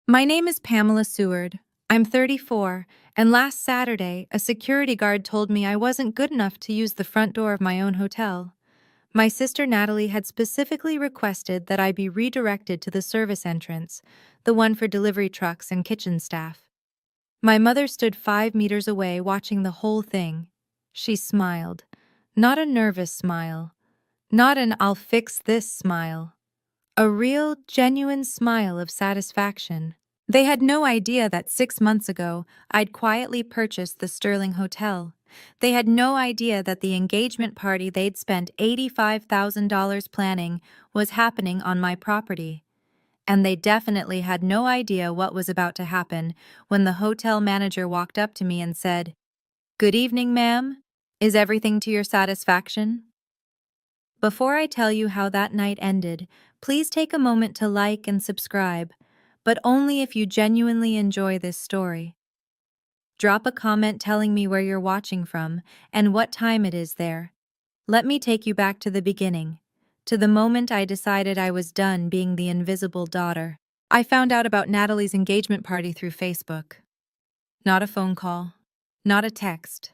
My name is Pamela Seward. I'm 34, and last Saturday, a security guard told me I wasn't good enough to use the front door of my own hotel. My sister Natalie had specifically requested that I be redirected to the service entrance, the one for delivery trucks and kitchen staff. My mother stood 5 meters away watching the whole thing. She smiled. Not a nervous smile. Not an I'll fix this smile. A real, genuine smile of satisfaction. They had no idea that 6 months ago I'd quietly purchased the Sterling Hotel. They had no idea that the engagement party they'd spent $85,000 planning was happening on my property. And they definitely had no idea what was about to happen when the hotel manager walked up to me and said, "Good evening, ma'am. Is everything to your satisfaction?" Before I tell you how that night ended, please take a moment to like and subscribe, but only if you genuinely enjoy this story. Drop a comment telling me where you're watching from and what time it is there. Let me take you back to the beginning, to the moment I decided I was done being the invisible daughter. I found out about Natalie's engagement party through Facebook. Not a phone call, not a text.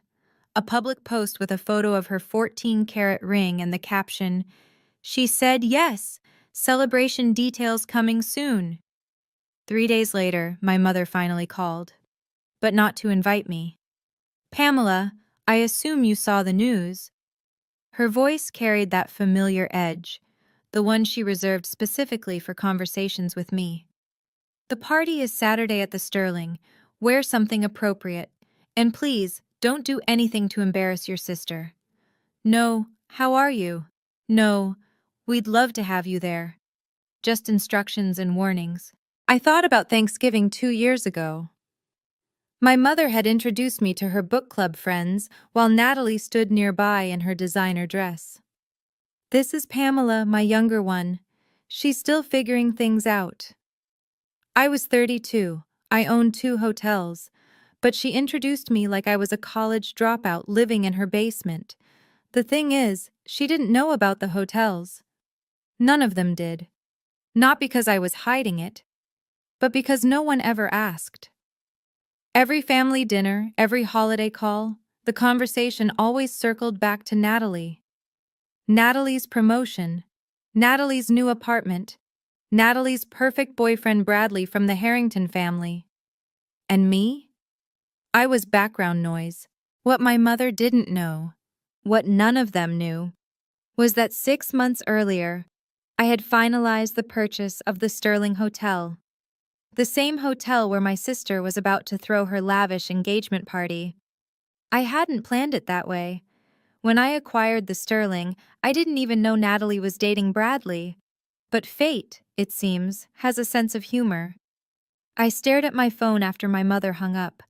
A public post with a photo of her 14-carat ring and the caption, "She said yes, celebration details coming soon." 3 days later, my mother finally called. But not to invite me. "Pamela, I assume you saw the news." Her voice carried that familiar edge, the one she reserved specifically for conversations with me. "The party is Saturday at the Sterling. Wear something appropriate. And please, don't do anything to embarrass your sister." "No, how are you?" "No, we'd love to have you there." Just instructions and warnings. I thought about Thanksgiving 2 years ago. My mother had introduced me to her book club friends while Natalie stood nearby in her designer dress. "This is Pamela, my younger one. She's still figuring things out." I was 32. I owned 2 hotels. But she introduced me like I was a college dropout living in her basement. The thing is, she didn't know about the hotels. None of them did. Not because I was hiding it, but because no one ever asked. Every family dinner, every holiday call, the conversation always circled back to Natalie. Natalie's promotion, Natalie's new apartment, Natalie's perfect boyfriend Bradley from the Harrington family. And me? I was background noise. What my mother didn't know, what none of them knew, was that 6 months earlier, I had finalized the purchase of the Sterling Hotel. The same hotel where my sister was about to throw her lavish engagement party. I hadn't planned it that way. When I acquired the Sterling, I didn't even know Natalie was dating Bradley. But fate, it seems, has a sense of humor. I stared at my phone after my mother hung up.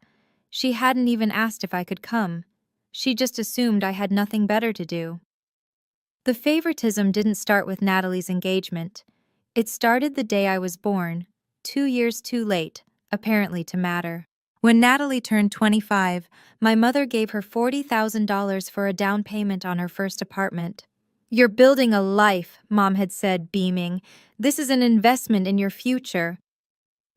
She hadn't even asked if I could come. She just assumed I had nothing better to do. The favoritism didn't start with Natalie's engagement. It started the day I was born, 2 years too late, apparently to matter. When Natalie turned 25, my mother gave her $40,000 for a down payment on her first apartment. "You're building a life," Mom had said, beaming. "This is an investment in your future."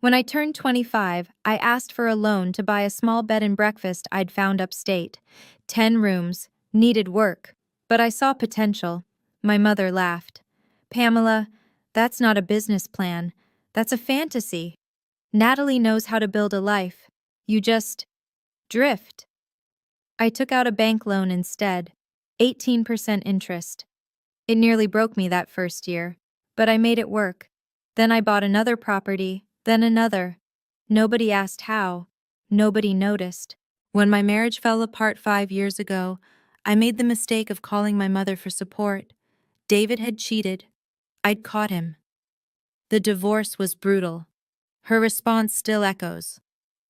When I turned 25, I asked for a loan to buy a small bed and breakfast I'd found upstate. 10 rooms, needed work, but I saw potential. My mother laughed. "Pamela, that's not a business plan. That's a fantasy. Natalie knows how to build a life. You just drift." I took out a bank loan instead, 18% interest. It nearly broke me that first year, but I made it work. Then I bought another property, then another. Nobody asked how. Nobody noticed. When my marriage fell apart 5 years ago, I made the mistake of calling my mother for support. David had cheated. I'd caught him. The divorce was brutal. Her response still echoes.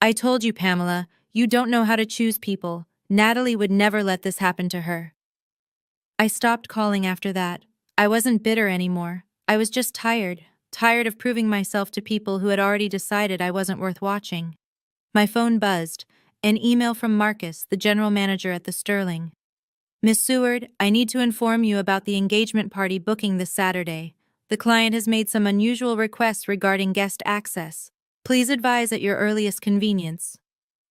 "I told you, Pamela, you don't know how to choose people. Natalie would never let this happen to her." I stopped calling after that. I wasn't bitter anymore. I was just tired of proving myself to people who had already decided I wasn't worth watching. My phone buzzed. An email from Marcus, the general manager at the Sterling. "Miss Seward, I need to inform you about the engagement party booking this Saturday. The client has made some unusual requests regarding guest access. Please advise at your earliest convenience.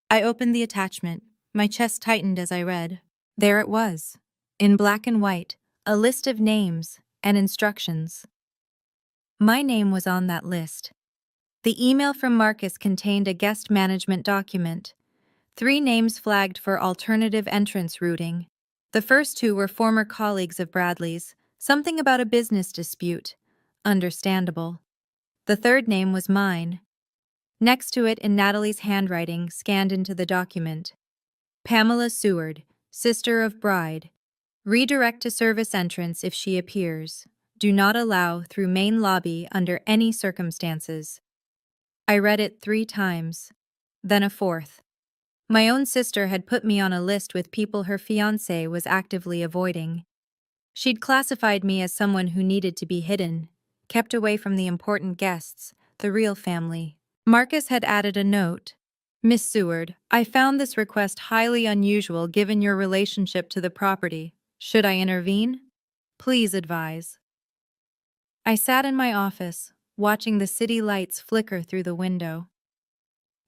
I opened the attachment. My chest tightened as I read. There it was, in black and white, a list of names and instructions. My name was on that list. The email from Marcus contained a guest management document. 3 names flagged for alternative entrance routing. The first 2 were former colleagues of Bradley's, something about a business dispute. Understandable. The third name was mine. Next to it, in Natalie's handwriting, scanned into the document: Pamela Seward, sister of bride. Redirect to service entrance if she appears. Do not allow through main lobby under any circumstances. I read it 3 times, then a 4th. My own sister had put me on a list with people her fiancé was actively avoiding. She'd classified me as someone who needed to be hidden, kept away from the important guests, the real family. Marcus had added a note. Miss Seward, I found this request highly unusual given your relationship to the property. Should I intervene? Please advise. I sat in my office, watching the city lights flicker through the window.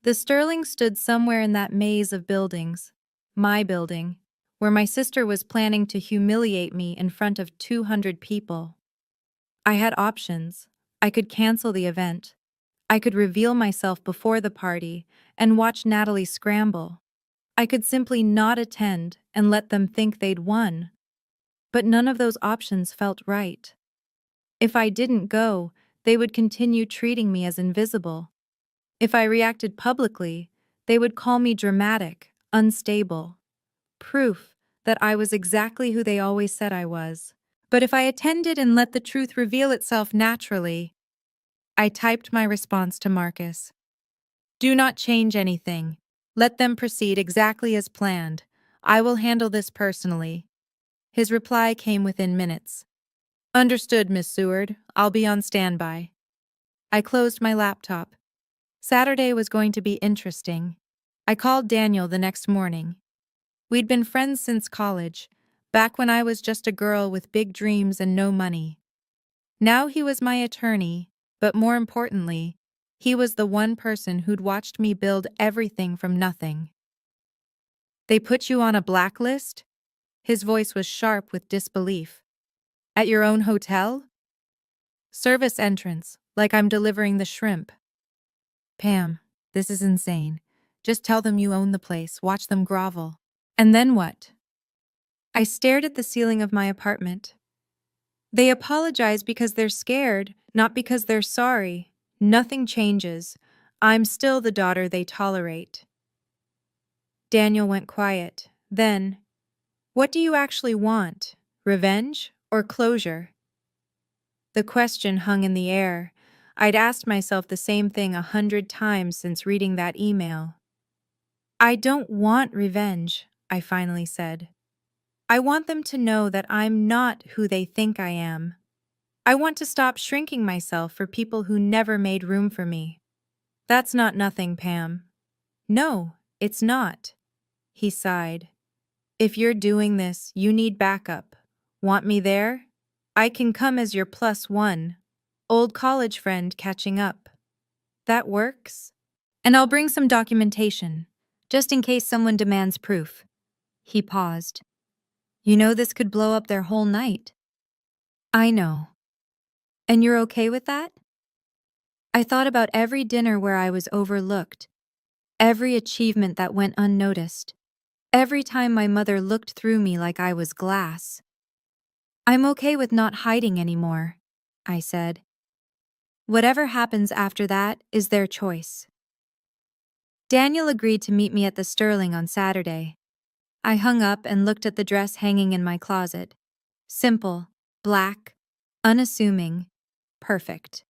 The Sterling stood somewhere in that maze of buildings, my building, where my sister was planning to humiliate me in front of 200 people. I had options. I could cancel the event. I could reveal myself before the party and watch Natalie scramble. I could simply not attend and let them think they'd won. But none of those options felt right. If I didn't go, they would continue treating me as invisible. If I reacted publicly, they would call me dramatic, unstable. Proof that I was exactly who they always said I was. But if I attended and let the truth reveal itself naturally, I typed my response to Marcus. Do not change anything. Let them proceed exactly as planned. I will handle this personally. His reply came within minutes. Understood, Miss Seward. I'll be on standby. I closed my laptop. Saturday was going to be interesting. I called Daniel the next morning. We'd been friends since college, back when I was just a girl with big dreams and no money. Now he was my attorney, but more importantly, he was the one person who'd watched me build everything from nothing. They put you on a blacklist? His voice was sharp with disbelief. At your own hotel? Service entrance, like I'm delivering the shrimp. Pam, this is insane. Just tell them you own the place, watch them grovel. And then what? I stared at the ceiling of my apartment. They apologize because they're scared, not because they're sorry. Nothing changes. I'm still the daughter they tolerate. Daniel went quiet. Then, what do you actually want? Revenge or closure? The question hung in the air. I'd asked myself the same thing 100 times since reading that email. I don't want revenge, I finally said. I want them to know that I'm not who they think I am. I want to stop shrinking myself for people who never made room for me. That's not nothing, Pam. No, it's not. He sighed. If you're doing this, you need backup. Want me there? I can come as your +1. Old college friend catching up. That works? And I'll bring some documentation, just in case someone demands proof. He paused. You know this could blow up their whole night. I know. And you're okay with that? I thought about every dinner where I was overlooked, every achievement that went unnoticed, every time my mother looked through me like I was glass. I'm okay with not hiding anymore, I said. Whatever happens after that is their choice. Daniel agreed to meet me at the Sterling on Saturday. I hung up and looked at the dress hanging in my closet. Simple, black, unassuming, perfect.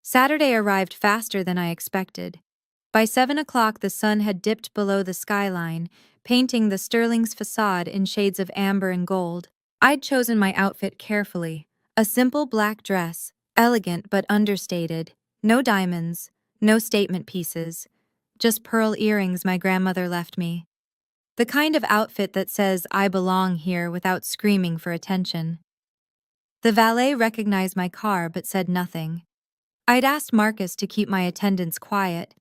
Saturday arrived faster than I expected. By 7 o'clock, the sun had dipped below the skyline, painting the Sterling's facade in shades of amber and gold. I'd chosen my outfit carefully. A simple black dress, elegant but understated. No diamonds, no statement pieces. Just pearl earrings my grandmother left me. The kind of outfit that says I belong here without screaming for attention. The valet recognized my car but said nothing. I'd asked Marcus to keep my attendance quiet.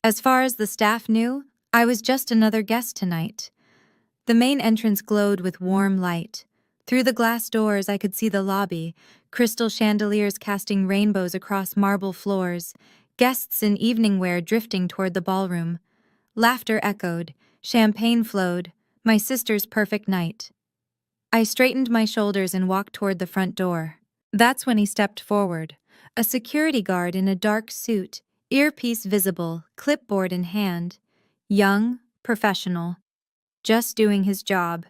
As far as the staff knew, I was just another guest tonight. The main entrance glowed with warm light. Through the glass doors, I could see the lobby, crystal chandeliers casting rainbows across marble floors, guests in evening wear drifting toward the ballroom. Laughter echoed, champagne flowed, my sister's perfect night. I straightened my shoulders and walked toward the front door. That's when he stepped forward, a security guard in a dark suit, earpiece visible, clipboard in hand. Young, professional, just doing his job.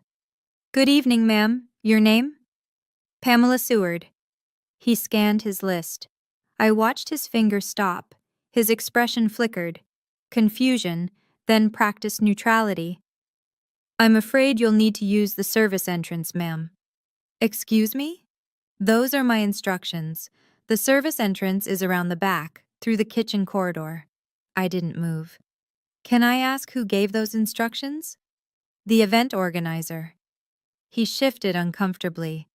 "Good evening, ma'am. Your name?" "Pamela Seward." He scanned his list. I watched his finger stop. His expression flickered. Confusion, then practiced neutrality. "I'm afraid you'll need to use the service entrance, ma'am." "Excuse me?" "Those are my instructions. The service entrance is around the back, through the kitchen corridor." I didn't move. "Can I ask who gave those instructions?" "The event organizer." He shifted uncomfortably.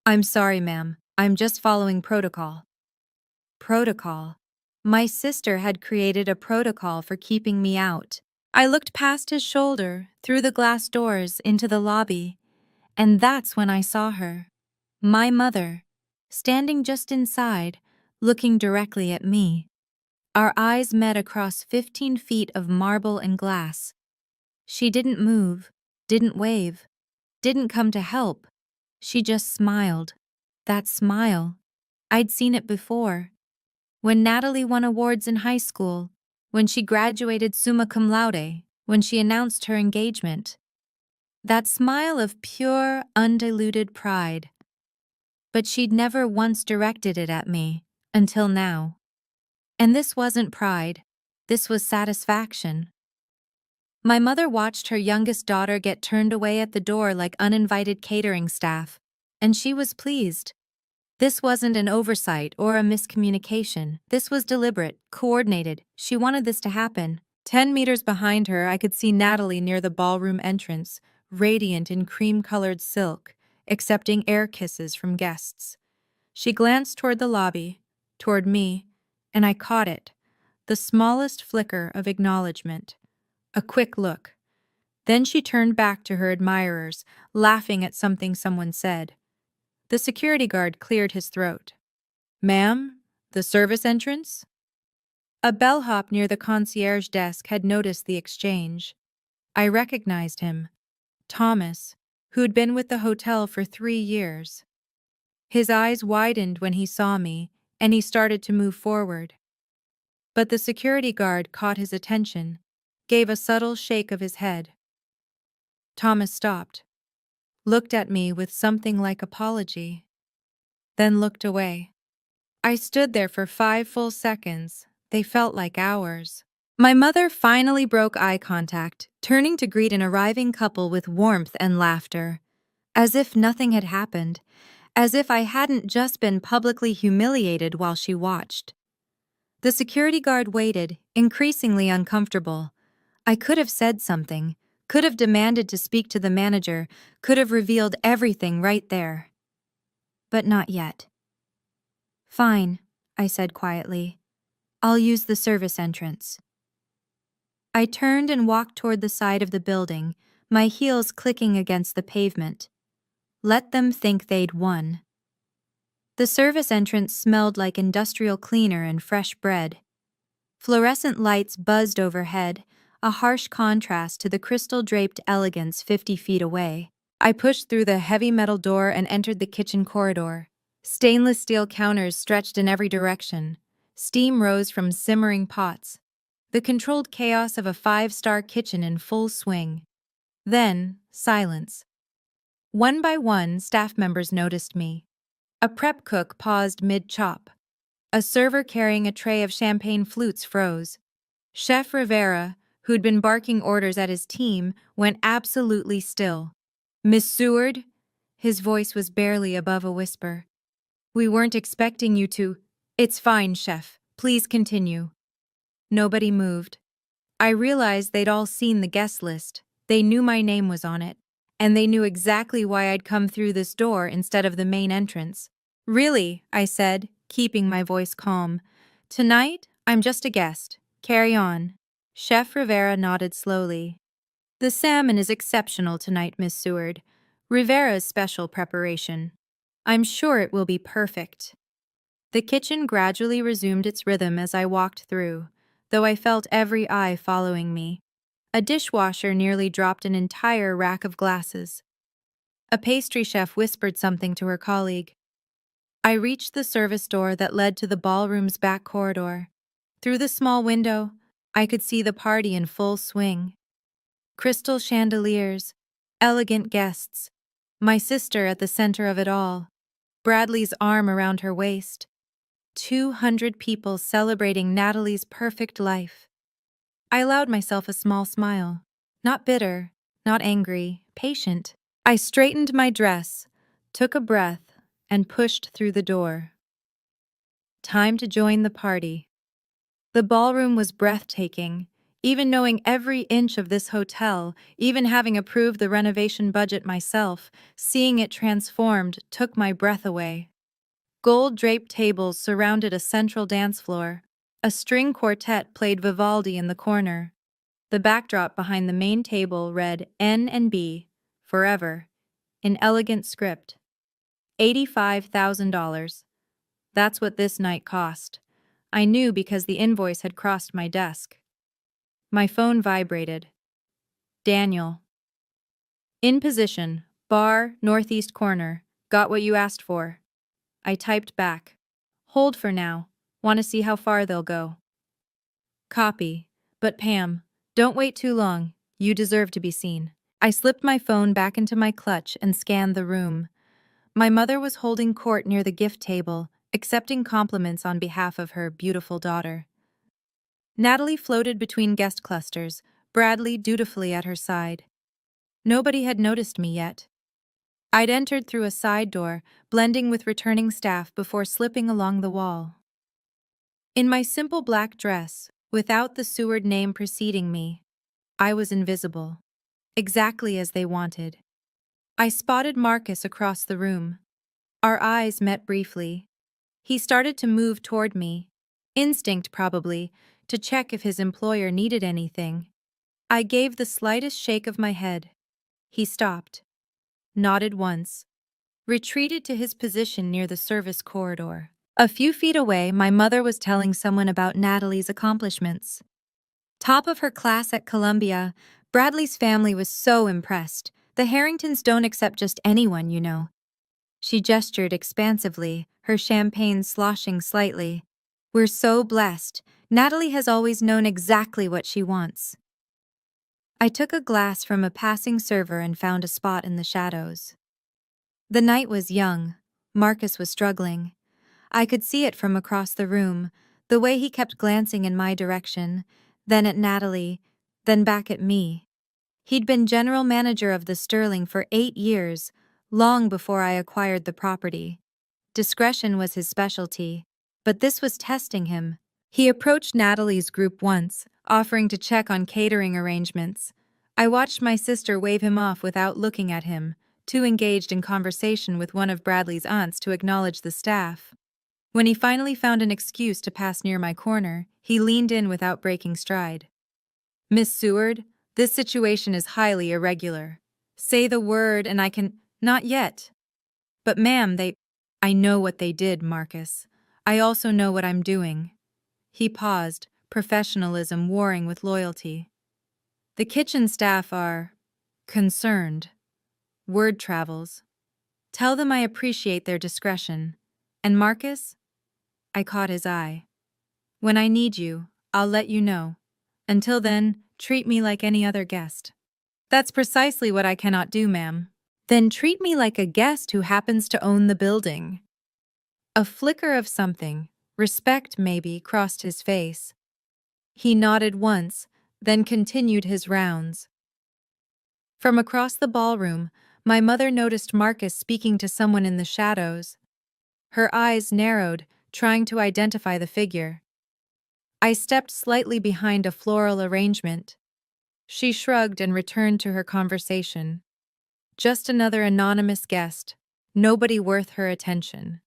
"I'm sorry, ma'am. I'm just following protocol." Protocol. My sister had created a protocol for keeping me out. I looked past his shoulder, through the glass doors, into the lobby, and that's when I saw her. My mother, standing just inside, looking directly at me. Our eyes met across 15 feet of marble and glass. She didn't move, didn't wave, didn't come to help. She just smiled. That smile. I'd seen it before. When Natalie won awards in high school, when she graduated summa cum laude, when she announced her engagement. That smile of pure, undiluted pride. But she'd never once directed it at me, until now. And this wasn't pride. This was satisfaction. My mother watched her youngest daughter get turned away at the door like uninvited catering staff, and she was pleased. This wasn't an oversight or a miscommunication. This was deliberate, coordinated. She wanted this to happen. 10 meters behind her, I could see Natalie near the ballroom entrance, radiant in cream-colored silk, accepting air kisses from guests. She glanced toward the lobby, toward me, and I caught it, the smallest flicker of acknowledgement. A quick look. Then she turned back to her admirers, laughing at something someone said. The security guard cleared his throat. "Ma'am, the service entrance?" A bellhop near the concierge desk had noticed the exchange. I recognized him. Thomas, who'd been with the hotel for 3 years. His eyes widened when he saw me, and he started to move forward. But the security guard caught his attention, gave a subtle shake of his head. Thomas stopped, looked at me with something like apology, then looked away. I stood there for 5 full seconds. They felt like hours. My mother finally broke eye contact, turning to greet an arriving couple with warmth and laughter. As if nothing had happened, as if I hadn't just been publicly humiliated while she watched. The security guard waited, increasingly uncomfortable. I could have said something, could have demanded to speak to the manager, could have revealed everything right there. But not yet. "Fine," I said quietly. "I'll use the service entrance." I turned and walked toward the side of the building, my heels clicking against the pavement. Let them think they'd won. The service entrance smelled like industrial cleaner and fresh bread. Fluorescent lights buzzed overhead, a harsh contrast to the crystal-draped elegance 50 feet away. I pushed through the heavy metal door and entered the kitchen corridor. Stainless steel counters stretched in every direction. Steam rose from simmering pots. The controlled chaos of a 5-star kitchen in full swing. Then, silence. One by one, staff members noticed me. A prep cook paused mid-chop. A server carrying a tray of champagne flutes froze. Chef Rivera, who'd been barking orders at his team, went absolutely still. "Miss Seward?" His voice was barely above a whisper. "We weren't expecting you to—" "It's fine, chef. Please continue." Nobody moved. I realized they'd all seen the guest list. They knew my name was on it. And they knew exactly why I'd come through this door instead of the main entrance. "Really," I said, keeping my voice calm. Tonight, I'm just a guest. Carry on. Chef Rivera nodded slowly. The salmon is exceptional tonight, Miss Seward. Rivera's special preparation. I'm sure it will be perfect. The kitchen gradually resumed its rhythm as I walked through, though I felt every eye following me. A dishwasher nearly dropped an entire rack of glasses. A pastry chef whispered something to her colleague. I reached the service door that led to the ballroom's back corridor. Through the small window, I could see the party in full swing. Crystal chandeliers, elegant guests, my sister at the center of it all, Bradley's arm around her waist. 200 people celebrating Natalie's perfect life. I allowed myself a small smile. Not bitter, not angry, patient. I straightened my dress, took a breath, and pushed through the door. Time to join the party. The ballroom was breathtaking. Even knowing every inch of this hotel, even having approved the renovation budget myself, seeing it transformed took my breath away. Gold-draped tables surrounded a central dance floor. A string quartet played Vivaldi in the corner. The backdrop behind the main table read N and B, forever, in elegant script. $85,000. That's what this night cost. I knew because the invoice had crossed my desk. My phone vibrated. Daniel. In position, bar, northeast corner. Got what you asked for. I typed back. Hold for now. Want to see how far they'll go. Copy. But Pam, don't wait too long. You deserve to be seen. I slipped my phone back into my clutch and scanned the room. My mother was holding court near the gift table, accepting compliments on behalf of her beautiful daughter. Natalie floated between guest clusters, Bradley dutifully at her side. Nobody had noticed me yet. I'd entered through a side door, blending with returning staff before slipping along the wall. In my simple black dress, without the Seward name preceding me, I was invisible, exactly as they wanted. I spotted Marcus across the room. Our eyes met briefly. He started to move toward me, instinct probably, to check if his employer needed anything. I gave the slightest shake of my head. He stopped, nodded once, retreated to his position near the service corridor. A few feet away, my mother was telling someone about Natalie's accomplishments. Top of her class at Columbia, Bradley's family was so impressed. The Harringtons don't accept just anyone, you know. She gestured expansively, her champagne sloshing slightly. We're so blessed. Natalie has always known exactly what she wants. I took a glass from a passing server and found a spot in the shadows. The night was young. Marcus was struggling. I could see it from across the room, the way he kept glancing in my direction, then at Natalie, then back at me. He'd been general manager of the Sterling for 8 years, long before I acquired the property. Discretion was his specialty, but this was testing him. He approached Natalie's group once, offering to check on catering arrangements. I watched my sister wave him off without looking at him, too engaged in conversation with one of Bradley's aunts to acknowledge the staff. When he finally found an excuse to pass near my corner, he leaned in without breaking stride. Miss Seward, this situation is highly irregular. Say the word and I can— Not yet. But ma'am, I know what they did, Marcus. I also know what I'm doing. He paused, professionalism warring with loyalty. The kitchen staff are concerned. Word travels. Tell them I appreciate their discretion. And Marcus? I caught his eye. When I need you, I'll let you know. Until then, treat me like any other guest. That's precisely what I cannot do, ma'am. Then treat me like a guest who happens to own the building. A flicker of something, respect maybe, crossed his face. He nodded once, then continued his rounds. From across the ballroom, my mother noticed Marcus speaking to someone in the shadows. Her eyes narrowed, trying to identify the figure. I stepped slightly behind a floral arrangement. She shrugged and returned to her conversation. Just another anonymous guest, nobody worth her attention.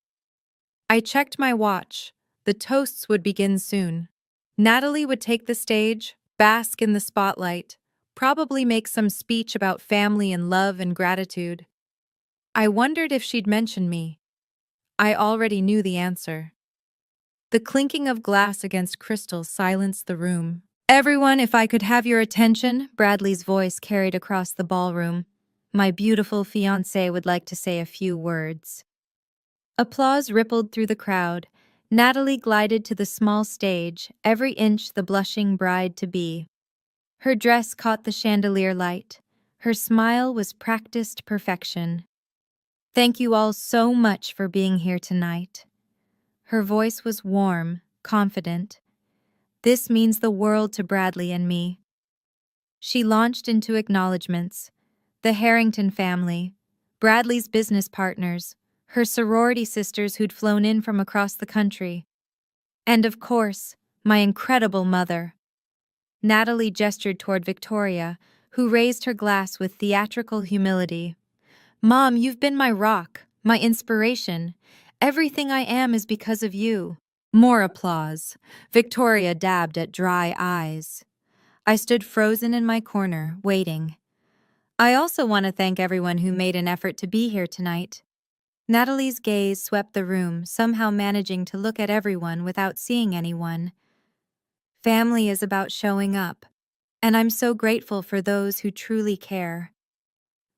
I checked my watch. The toasts would begin soon. Natalie would take the stage, bask in the spotlight, probably make some speech about family and love and gratitude. I wondered if she'd mention me. I already knew the answer. The clinking of glass against crystal silenced the room. "Everyone, if I could have your attention," Bradley's voice carried across the ballroom. "My beautiful fiancé would like to say a few words." Applause rippled through the crowd. Natalie glided to the small stage, every inch the blushing bride-to-be. Her dress caught the chandelier light. Her smile was practiced perfection. "Thank you all so much for being here tonight." Her voice was warm, confident. "This means the world to Bradley and me." She launched into acknowledgments. The Harrington family, Bradley's business partners, her sorority sisters who'd flown in from across the country. And of course, my incredible mother. Natalie gestured toward Victoria, who raised her glass with theatrical humility. "Mom, you've been my rock, my inspiration. Everything I am is because of you." More applause. Victoria dabbed at dry eyes. I stood frozen in my corner, waiting. "I also want to thank everyone who made an effort to be here tonight." Natalie's gaze swept the room, somehow managing to look at everyone without seeing anyone. Family is about showing up, and I'm so grateful for those who truly care.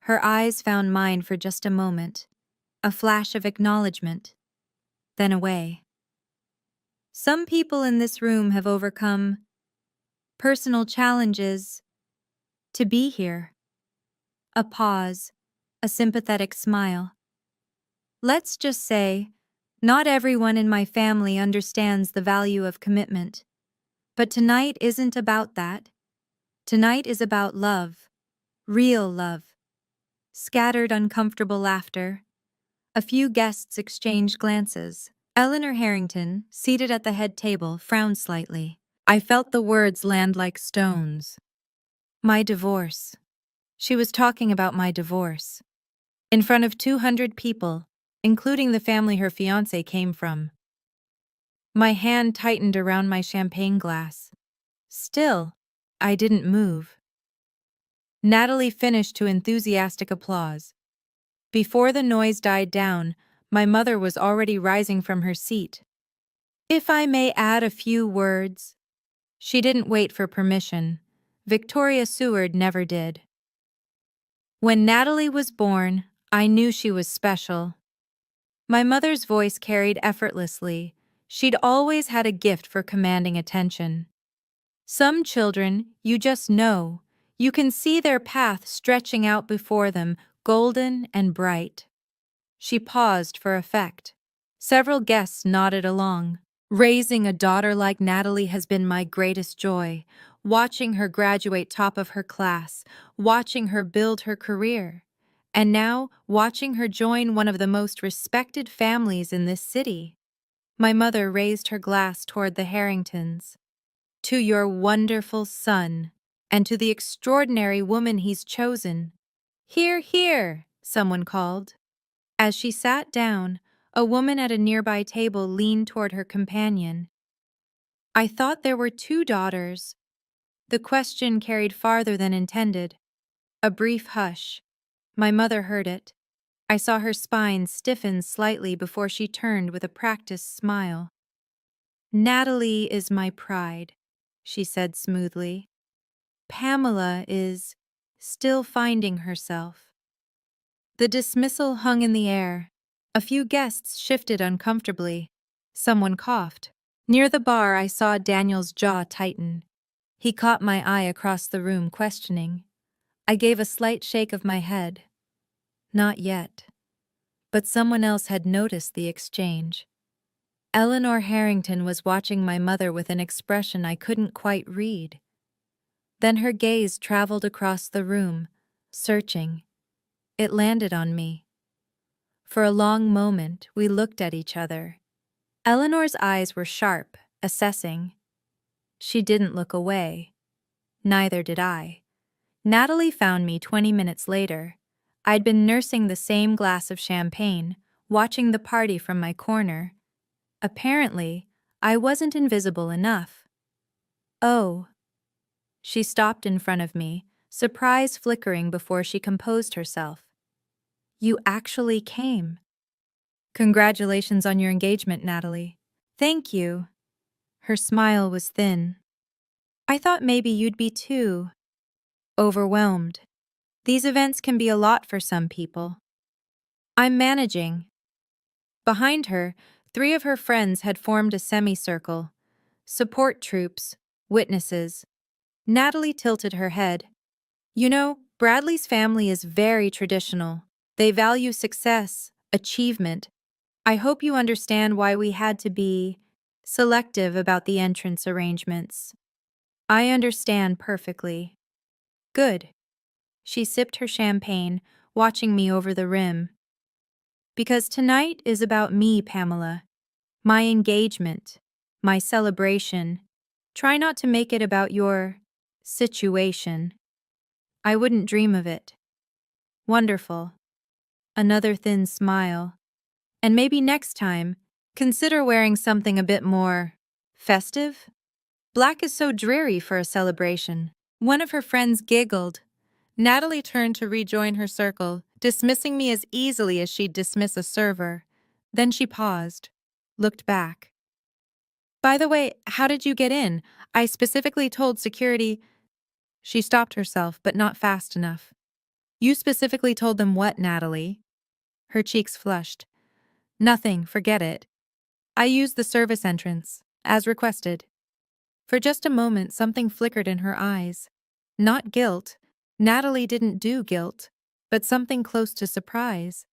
Her eyes found mine for just a moment, a flash of acknowledgement, then away. "Some people in this room have overcome personal challenges to be here." A pause, a sympathetic smile. "Let's just say, not everyone in my family understands the value of commitment. But tonight isn't about that. Tonight is about love, real love." Scattered uncomfortable laughter. A few guests exchanged glances. Eleanor Harrington, seated at the head table, frowned slightly. I felt the words land like stones. My divorce. She was talking about my divorce. In front of 200 people, including the family her fiancé came from. My hand tightened around my champagne glass. Still, I didn't move. Natalie finished to enthusiastic applause. Before the noise died down, my mother was already rising from her seat. "If I may add a few words." She didn't wait for permission. Victoria Seward never did. "When Natalie was born, I knew she was special." My mother's voice carried effortlessly. She'd always had a gift for commanding attention. "Some children, you just know. You can see their path stretching out before them, golden and bright." She paused for effect. Several guests nodded along. "Raising a daughter like Natalie has been my greatest joy. Watching her graduate top of her class, watching her build her career, and now watching her join one of the most respected families in this city." My mother raised her glass toward the Harringtons. "To your wonderful son, and to the extraordinary woman he's chosen." "Hear, hear," someone called. As she sat down, a woman at a nearby table leaned toward her companion. "I thought there were 2 daughters." The question carried farther than intended. A brief hush. My mother heard it. I saw her spine stiffen slightly before she turned with a practiced smile. "Natalie is my pride," she said smoothly. "Pamela is still finding herself." The dismissal hung in the air. A few guests shifted uncomfortably. Someone coughed. Near the bar, I saw Daniel's jaw tighten. He caught my eye across the room, questioning. I gave a slight shake of my head. Not yet. But someone else had noticed the exchange. Eleanor Harrington was watching my mother with an expression I couldn't quite read. Then her gaze traveled across the room, searching. It landed on me. For a long moment, we looked at each other. Eleanor's eyes were sharp, assessing. She didn't look away. Neither did I. Natalie found me 20 minutes later. I'd been nursing the same glass of champagne, watching the party from my corner. Apparently, I wasn't invisible enough. Oh. She stopped in front of me, surprise flickering before she composed herself. You actually came. Congratulations on your engagement, Natalie. Thank you. Her smile was thin. I thought maybe you'd be too overwhelmed. These events can be a lot for some people. I'm managing. Behind her, 3 of her friends had formed a semicircle. Support troops, witnesses. Natalie tilted her head. You know, Bradley's family is very traditional. They value success, achievement. I hope you understand why we had to be selective about the entrance arrangements. I understand perfectly. Good. She sipped her champagne, watching me over the rim. Because tonight is about me, Pamela. My engagement, my celebration. Try not to make it about your situation. I wouldn't dream of it. Wonderful. Another thin smile. And maybe next time, consider wearing something a bit more festive. Black is so dreary for a celebration. One of her friends giggled. Natalie turned to rejoin her circle, dismissing me as easily as she'd dismiss a server. Then she paused, looked back. By the way, how did you get in? I specifically told security. She stopped herself, but not fast enough. You specifically told them what, Natalie? Her cheeks flushed. Nothing, forget it. I used the service entrance, as requested. For just a moment, something flickered in her eyes. Not guilt. Natalie didn't do guilt, but something close to surprise.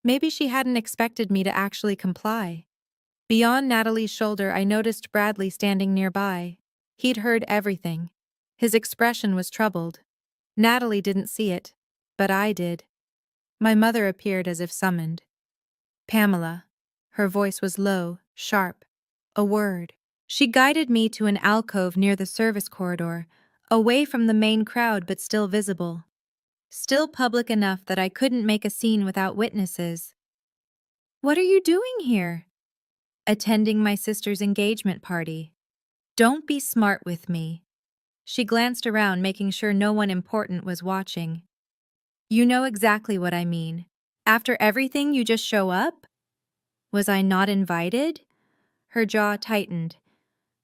Maybe she hadn't expected me to actually comply. Beyond Natalie's shoulder, I noticed Bradley standing nearby. He'd heard everything. His expression was troubled. Natalie didn't see it, but I did. My mother appeared as if summoned. Pamela. Her voice was low, sharp. A word. She guided me to an alcove near the service corridor, away from the main crowd but still visible. Still public enough that I couldn't make a scene without witnesses. What are you doing here? Attending my sister's engagement party. Don't be smart with me. She glanced around, making sure no one important was watching. You know exactly what I mean. After everything, you just show up? Was I not invited? Her jaw tightened.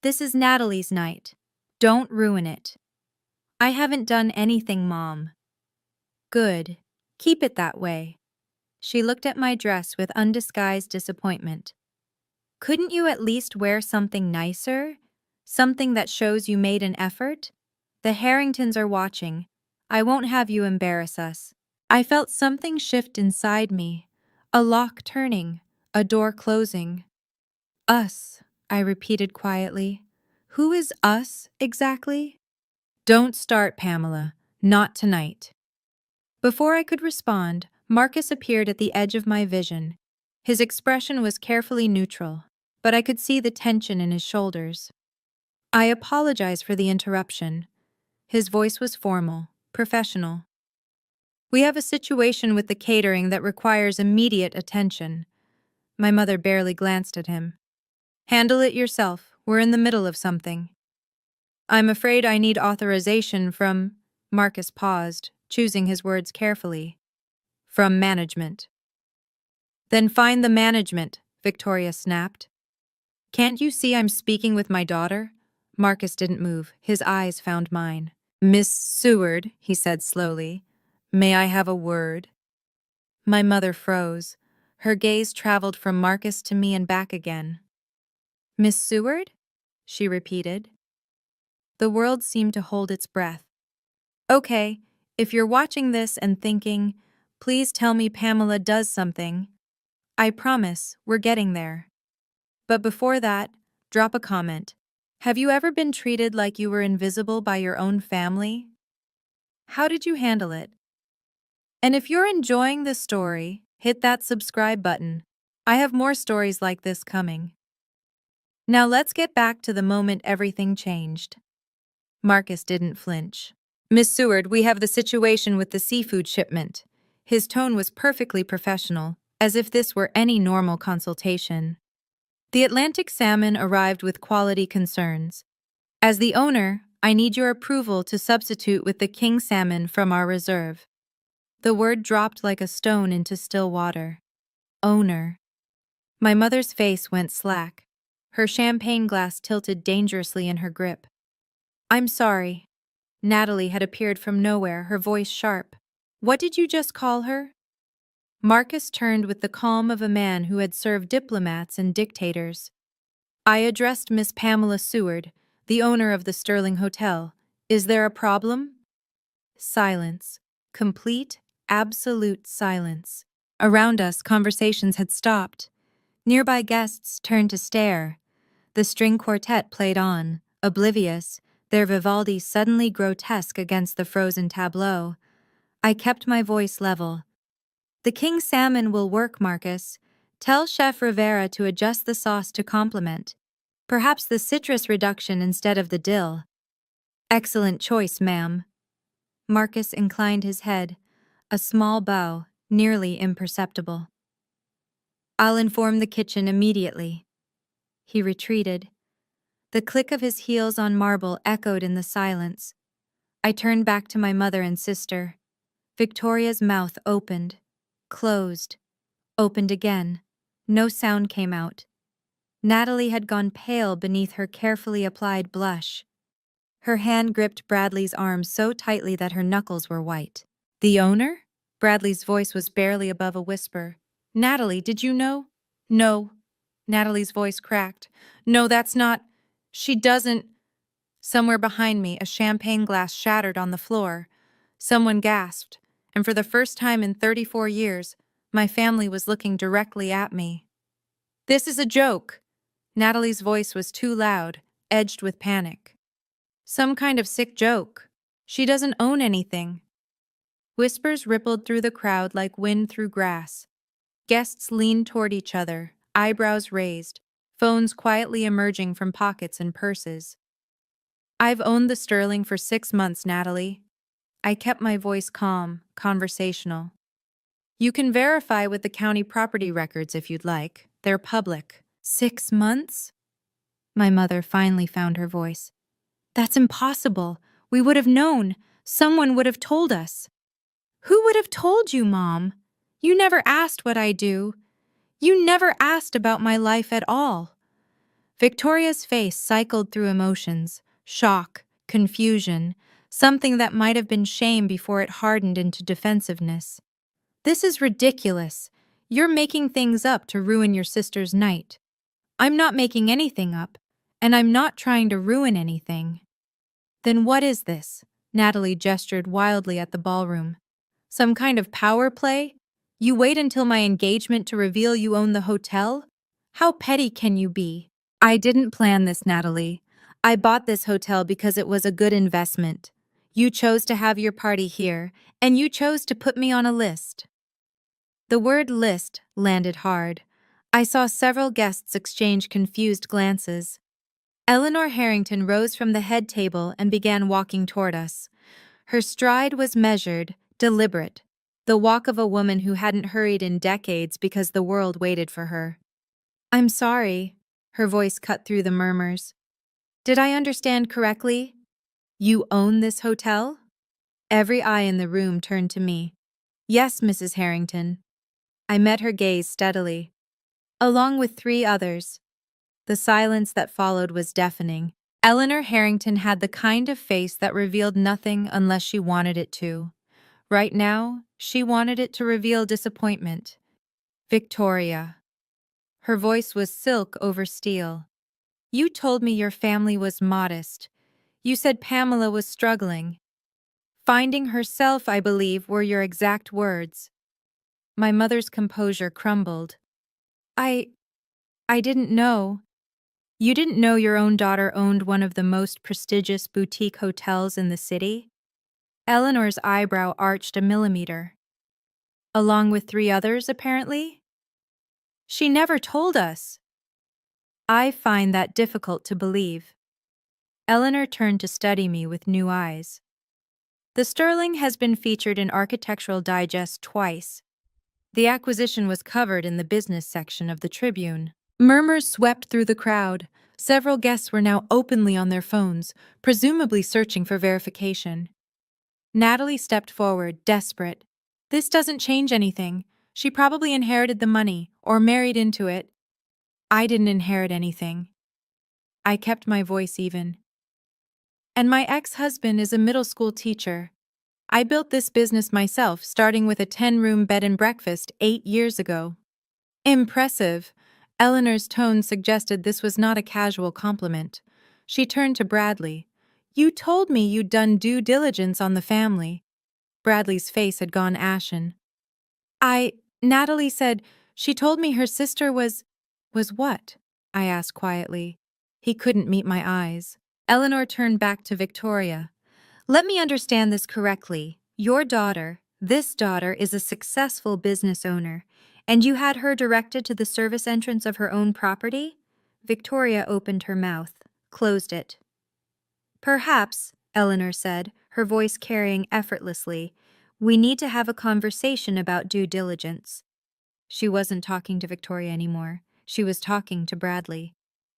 This is Natalie's night. Don't ruin it. I haven't done anything, Mom. Good. Keep it that way. She looked at my dress with undisguised disappointment. Couldn't you at least wear something nicer? Something that shows you made an effort? The Harringtons are watching. I won't have you embarrass us. I felt something shift inside me. A lock turning, a door closing. Us, I repeated quietly. Who is us, exactly? Don't start, Pamela. Not tonight. Before I could respond, Marcus appeared at the edge of my vision. His expression was carefully neutral, but I could see the tension in his shoulders. I apologize for the interruption. His voice was formal, professional. We have a situation with the catering that requires immediate attention. My mother barely glanced at him. Handle it yourself. We're in the middle of something. I'm afraid I need authorization from... Marcus paused, choosing his words carefully. From management. Then find the management, Victoria snapped. Can't you see I'm speaking with my daughter? Marcus didn't move. His eyes found mine. Miss Seward, he said slowly. May I have a word? My mother froze. Her gaze traveled from Marcus to me and back again. Miss Seward? She repeated. The world seemed to hold its breath. Okay, if you're watching this and thinking, please tell me Pamela does something, I promise we're getting there. But before that, drop a comment. Have you ever been treated like you were invisible by your own family? How did you handle it? And if you're enjoying this story, hit that subscribe button. I have more stories like this coming. Now let's get back to the moment everything changed. Marcus didn't flinch. Miss Seward, we have the situation with the seafood shipment. His tone was perfectly professional, as if this were any normal consultation. The Atlantic salmon arrived with quality concerns. As the owner, I need your approval to substitute with the king salmon from our reserve. The word dropped like a stone into still water. Owner. My mother's face went slack. Her champagne glass tilted dangerously in her grip. I'm sorry. Natalie had appeared from nowhere, her voice sharp. What did you just call her? Marcus turned with the calm of a man who had served diplomats and dictators. I addressed Miss Pamela Seward, the owner of the Sterling Hotel. Is there a problem? Silence. Complete, absolute silence. Around us, conversations had stopped. Nearby guests turned to stare. The string quartet played on, oblivious, their Vivaldi suddenly grotesque against the frozen tableau. I kept my voice level. The king salmon will work, Marcus. Tell Chef Rivera to adjust the sauce to complement. Perhaps the citrus reduction instead of the dill. Excellent choice, ma'am. Marcus inclined his head, a small bow, nearly imperceptible. I'll inform the kitchen immediately. He retreated. The click of his heels on marble echoed in the silence. I turned back to my mother and sister. Victoria's mouth opened, closed, opened again. No sound came out. Natalie had gone pale beneath her carefully applied blush. Her hand gripped Bradley's arm so tightly that her knuckles were white. The owner? Bradley's voice was barely above a whisper. Natalie, did you know? No. Natalie's voice cracked. No, that's not. She doesn't. Somewhere behind me, a champagne glass shattered on the floor. Someone gasped, and for the first time in 34 years, my family was looking directly at me. This is a joke. Natalie's voice was too loud, edged with panic. Some kind of sick joke. She doesn't own anything. Whispers rippled through the crowd like wind through grass. Guests leaned toward each other, eyebrows raised, phones quietly emerging from pockets and purses. I've owned the Sterling for 6 months, Natalie. I kept my voice calm, conversational. You can verify with the county property records if you'd like. They're public. 6 months? My mother finally found her voice. That's impossible. We would have known. Someone would have told us. Who would have told you, Mom? You never asked what I do. You never asked about my life at all. Victoria's face cycled through emotions, shock, confusion, something that might have been shame before it hardened into defensiveness. This is ridiculous. You're making things up to ruin your sister's night. I'm not making anything up, and I'm not trying to ruin anything. Then what is this? Natalie gestured wildly at the ballroom. Some kind of power play? You wait until my engagement to reveal you own the hotel? How petty can you be? I didn't plan this, Natalie. I bought this hotel because it was a good investment. You chose to have your party here, and you chose to put me on a list. The word list landed hard. I saw several guests exchange confused glances. Eleanor Harrington rose from the head table and began walking toward us. Her stride was measured, deliberate, the walk of a woman who hadn't hurried in decades because the world waited for her. I'm sorry, her voice cut through the murmurs. Did I understand correctly? You own this hotel? Every eye in the room turned to me. Yes, Mrs. Harrington. I met her gaze steadily. Along with 3 others. The silence that followed was deafening. Eleanor Harrington had the kind of face that revealed nothing unless she wanted it to. Right now, she wanted it to reveal disappointment. Victoria. Her voice was silk over steel. You told me your family was modest. You said Pamela was struggling. Finding herself, I believe, were your exact words. My mother's composure crumbled. I didn't know. You didn't know your own daughter owned one of the most prestigious boutique hotels in the city? Eleanor's eyebrow arched a millimeter. Along with 3 others, apparently? She never told us. I find that difficult to believe. Eleanor turned to study me with new eyes. The Sterling has been featured in Architectural Digest twice. The acquisition was covered in the business section of the Tribune. Murmurs swept through the crowd. Several guests were now openly on their phones, presumably searching for verification. Natalie stepped forward, desperate. This doesn't change anything. She probably inherited the money, or married into it. I didn't inherit anything. I kept my voice even. And my ex-husband is a middle school teacher. I built this business myself, starting with a 10-room bed and breakfast 8 years ago. Impressive. Eleanor's tone suggested this was not a casual compliment. She turned to Bradley. You told me you'd done due diligence on the family. Bradley's face had gone ashen. Natalie said, she told me her sister was what? I asked quietly. He couldn't meet my eyes. Eleanor turned back to Victoria. Let me understand this correctly. Your daughter, this daughter, is a successful business owner, and you had her directed to the service entrance of her own property? Victoria opened her mouth, closed it. Perhaps, Eleanor said, her voice carrying effortlessly, we need to have a conversation about due diligence. She wasn't talking to Victoria anymore. She was talking to Bradley.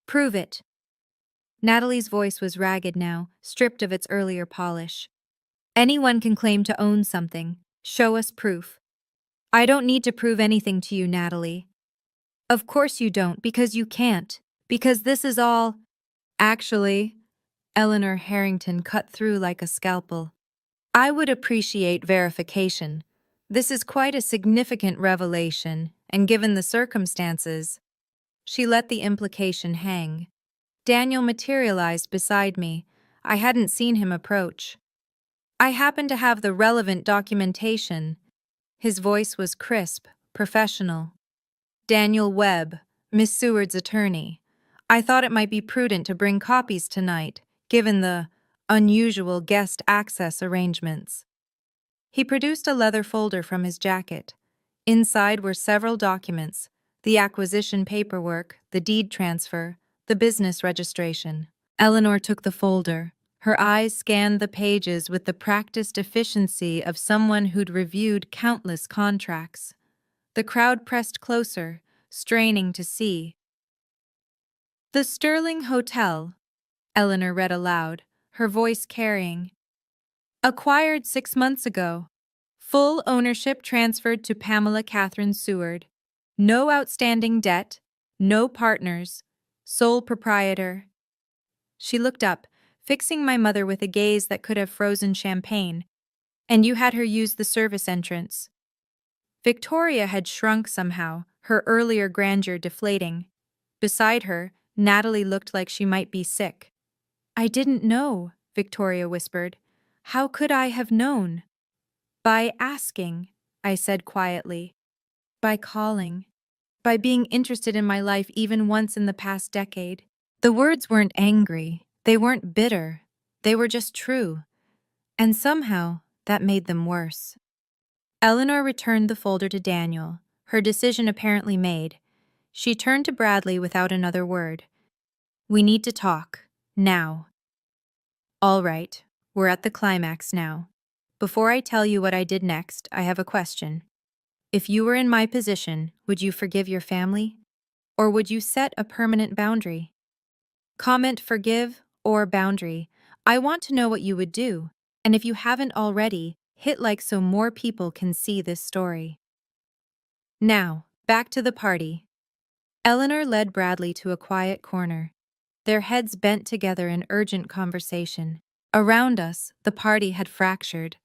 Prove it. Natalie's voice was ragged now, stripped of its earlier polish. Anyone can claim to own something. Show us proof. I don't need to prove anything to you, Natalie. Of course you don't, because you can't. Because this is all… Actually, Eleanor Harrington cut through like a scalpel. I would appreciate verification. This is quite a significant revelation, and given the circumstances… She let the implication hang. Daniel materialized beside me. I hadn't seen him approach. I happen to have the relevant documentation. His voice was crisp, professional. Daniel Webb, Miss Seward's attorney. I thought it might be prudent to bring copies tonight, given the unusual guest access arrangements. He produced a leather folder from his jacket. Inside were several documents: the acquisition paperwork, the deed transfer, the business registration. Eleanor took the folder. Her eyes scanned the pages with the practiced efficiency of someone who'd reviewed countless contracts. The crowd pressed closer, straining to see. The Sterling Hotel, Eleanor read aloud, her voice carrying. Acquired 6 months ago. Full ownership transferred to Pamela Catherine Seward. No outstanding debt, no partners, sole proprietor. She looked up, fixing my mother with a gaze that could have frozen champagne. And you had her use the service entrance. Victoria had shrunk somehow, her earlier grandeur deflating. Beside her, Natalie looked like she might be sick. I didn't know, Victoria whispered. How could I have known? By asking, I said quietly. By calling. By being interested in my life even once in the past decade. The words weren't angry. They weren't bitter. They were just true. And somehow, that made them worse. Eleanor returned the folder to Daniel, her decision apparently made. She turned to Bradley without another word. We need to talk. Now. All right, we're at the climax now. Before I tell you what I did next, I have a question. If you were in my position, would you forgive your family? Or would you set a permanent boundary? Comment forgive or boundary. I want to know what you would do. And if you haven't already, hit like so more people can see this story. Now, back to the party. Eleanor led Bradley to a quiet corner. Their heads bent together in urgent conversation. Around us, the party had fractured.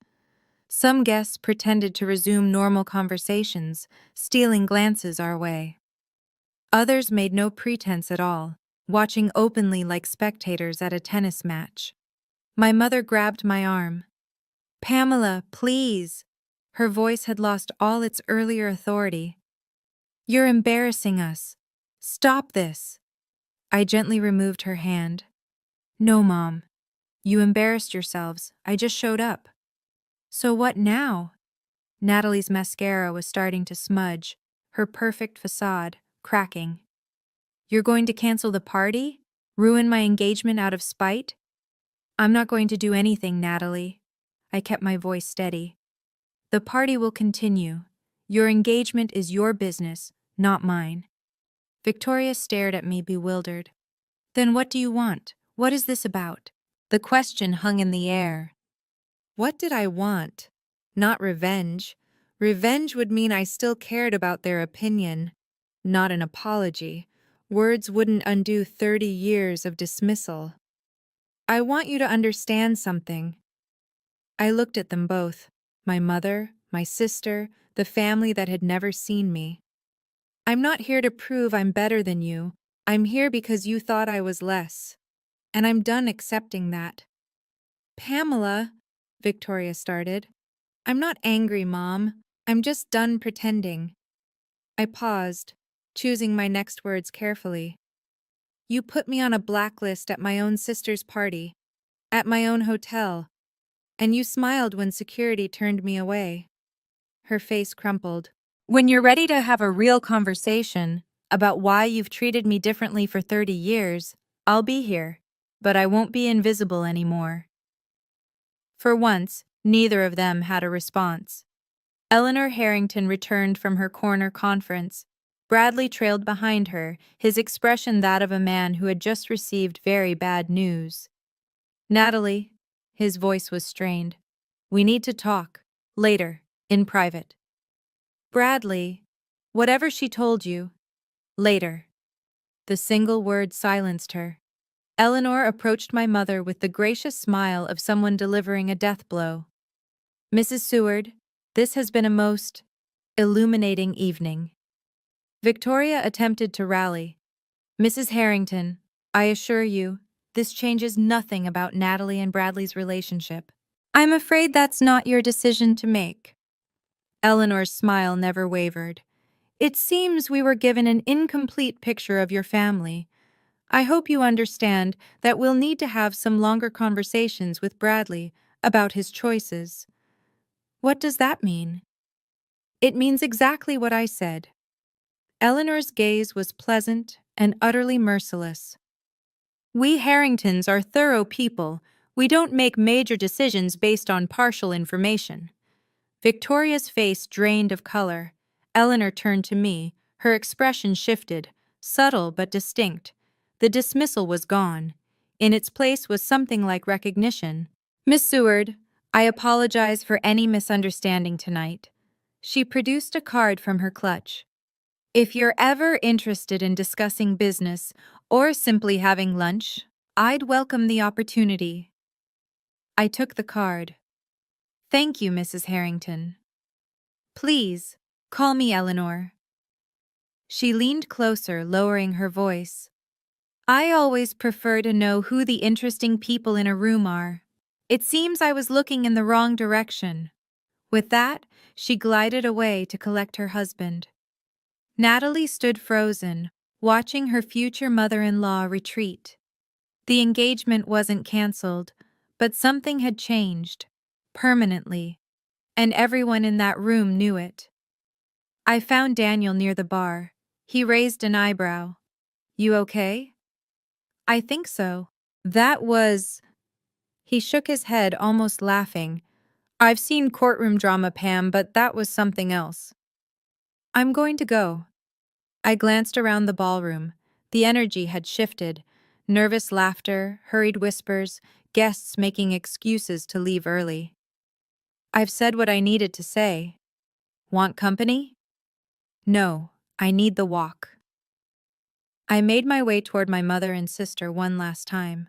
Some guests pretended to resume normal conversations, stealing glances our way. Others made no pretense at all, watching openly like spectators at a tennis match. My mother grabbed my arm. Pamela, please. Her voice had lost all its earlier authority. You're embarrassing us. Stop this. I gently removed her hand. No, Mom. You embarrassed yourselves. I just showed up. So what now? Natalie's mascara was starting to smudge, her perfect facade cracking. You're going to cancel the party? Ruin my engagement out of spite? I'm not going to do anything, Natalie. I kept my voice steady. The party will continue. Your engagement is your business, not mine. Victoria stared at me bewildered. Then what do you want? What is this about? The question hung in the air. What did I want? Not revenge. Revenge would mean I still cared about their opinion. Not an apology. Words wouldn't undo 30 years of dismissal. I want you to understand something. I looked at them both, my mother, my sister, the family that had never seen me. I'm not here to prove I'm better than you. I'm here because you thought I was less. And I'm done accepting that. Pamela, Victoria started. I'm not angry, Mom. I'm just done pretending. I paused, choosing my next words carefully. You put me on a blacklist at my own sister's party, at my own hotel, and you smiled when security turned me away. Her face crumpled. When you're ready to have a real conversation about why you've treated me differently for 30 years, I'll be here, but I won't be invisible anymore. For once, neither of them had a response. Eleanor Harrington returned from her corner conference. Bradley trailed behind her, his expression that of a man who had just received very bad news. Natalie, his voice was strained. We need to talk. Later, in private. Bradley, whatever she told you. Later. The single word silenced her. Eleanor approached my mother with the gracious smile of someone delivering a death blow. Mrs. Seward, this has been a most illuminating evening. Victoria attempted to rally. Mrs. Harrington, I assure you, this changes nothing about Natalie and Bradley's relationship. I'm afraid that's not your decision to make. Eleanor's smile never wavered. It seems we were given an incomplete picture of your family. I hope you understand that we'll need to have some longer conversations with Bradley about his choices. What does that mean? It means exactly what I said. Eleanor's gaze was pleasant and utterly merciless. We Harringtons are thorough people. We don't make major decisions based on partial information. Victoria's face drained of color. Eleanor turned to me. Her expression shifted, subtle but distinct. The dismissal was gone. In its place was something like recognition. Miss Seward, I apologize for any misunderstanding tonight. She produced a card from her clutch. If you're ever interested in discussing business or simply having lunch, I'd welcome the opportunity. I took the card. Thank you, Mrs. Harrington. Please, call me Eleanor. She leaned closer, lowering her voice. I always prefer to know who the interesting people in a room are. It seems I was looking in the wrong direction. With that, she glided away to collect her husband. Natalie stood frozen, watching her future mother-in-law retreat. The engagement wasn't canceled, but something had changed, permanently, and everyone in that room knew it. I found Daniel near the bar. He raised an eyebrow. You okay? I think so. That was... He shook his head, almost laughing. I've seen courtroom drama, Pam, but that was something else. I'm going to go. I glanced around the ballroom. The energy had shifted. Nervous laughter, hurried whispers, guests making excuses to leave early. I've said what I needed to say. Want company? No, I need the walk. I made my way toward my mother and sister one last time.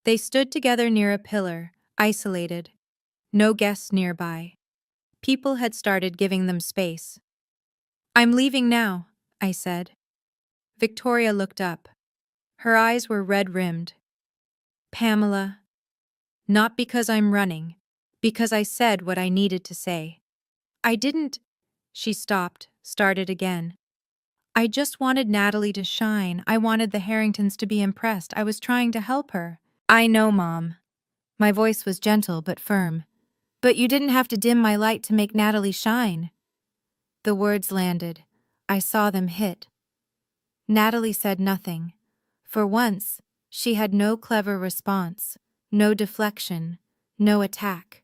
They stood together near a pillar, isolated. No guests nearby. People had started giving them space. I'm leaving now, I said. Victoria looked up. Her eyes were red-rimmed. Pamela, not because I'm running, because I said what I needed to say. I didn't... She stopped, started again. I just wanted Natalie to shine. I wanted the Harringtons to be impressed. I was trying to help her. I know, Mom. My voice was gentle but firm. But you didn't have to dim my light to make Natalie shine. The words landed. I saw them hit. Natalie said nothing. For once, she had no clever response, no deflection, no attack.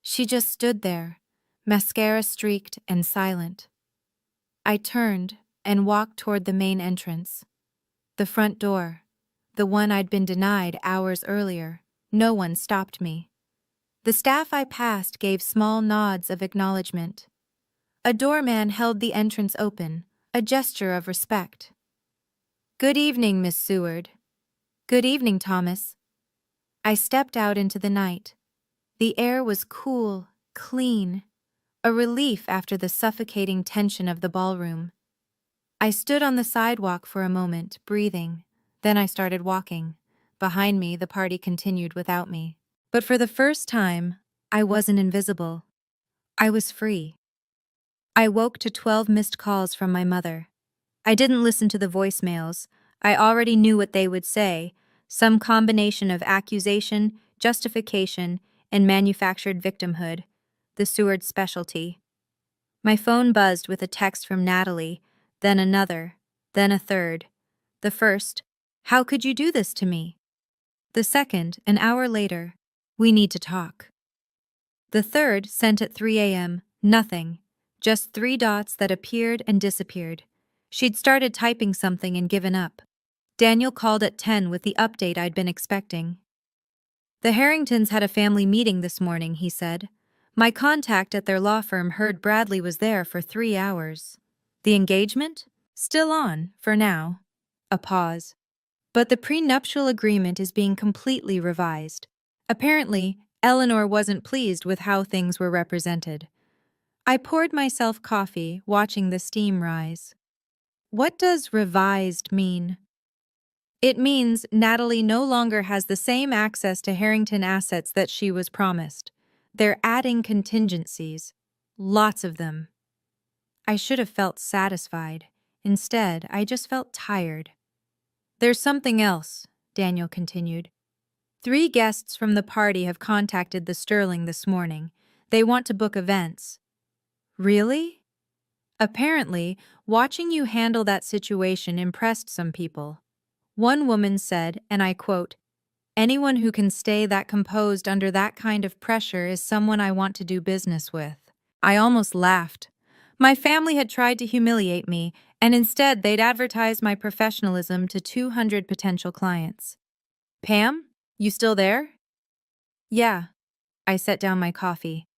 She just stood there, mascara streaked and silent. I turned, and walked toward the main entrance. The front door, the one I'd been denied hours earlier. No one stopped me. The staff I passed gave small nods of acknowledgement. A doorman held the entrance open, a gesture of respect. "Good evening, Miss Seward." "Good evening, Thomas." I stepped out into the night. The air was cool, clean, a relief after the suffocating tension of the ballroom. I stood on the sidewalk for a moment, breathing. Then I started walking. Behind me, the party continued without me. But for the first time, I wasn't invisible. I was free. I woke to 12 missed calls from my mother. I didn't listen to the voicemails. I already knew what they would say, some combination of accusation, justification, and manufactured victimhood, the Seward specialty. My phone buzzed with a text from Natalie, then another, then a third. The first, "How could you do this to me?" The second, an hour later, "We need to talk." The third, sent at 3 a.m., nothing, just 3 dots that appeared and disappeared. She'd started typing something and given up. Daniel called at 10 with the update I'd been expecting. "The Harringtons had a family meeting this morning," he said. "My contact at their law firm heard Bradley was there for 3 hours. The engagement? Still on, for now." A pause. "But the prenuptial agreement is being completely revised." Apparently, Eleanor wasn't pleased with how things were represented. I poured myself coffee, watching the steam rise. What does revised mean? It means Natalie no longer has the same access to Harrington assets that she was promised. They're adding contingencies. Lots of them. I should have felt satisfied. Instead, I just felt tired. "There's something else," Daniel continued. 3 guests from the party have contacted the Sterling this morning. They want to book events." "Really?" "Apparently, watching you handle that situation impressed some people." One woman said, and I quote, "Anyone who can stay that composed under that kind of pressure is someone I want to do business with." I almost laughed. My family had tried to humiliate me, and instead they'd advertised my professionalism to 200 potential clients. "Pam, you still there?" "Yeah." I set down my coffee.